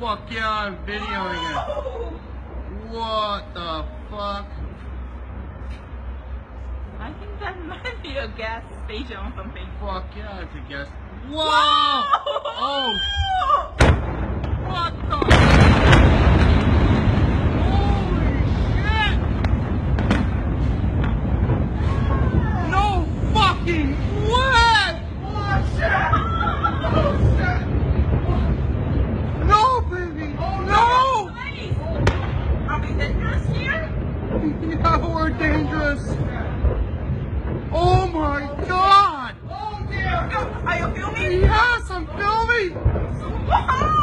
fuck yeah, I'm videoing it. What the fuck? I think that might be a gas station or something. Fuck yeah, it's a gas. Whoa! Oh! What the? Holy shit! No fucking way! Oh shit! Oh shit! No, baby! No! Are we dangerous here? Yeah, we're dangerous. Oh my god! Oh dear! Are you filming? Yes, I'm filming! Wow!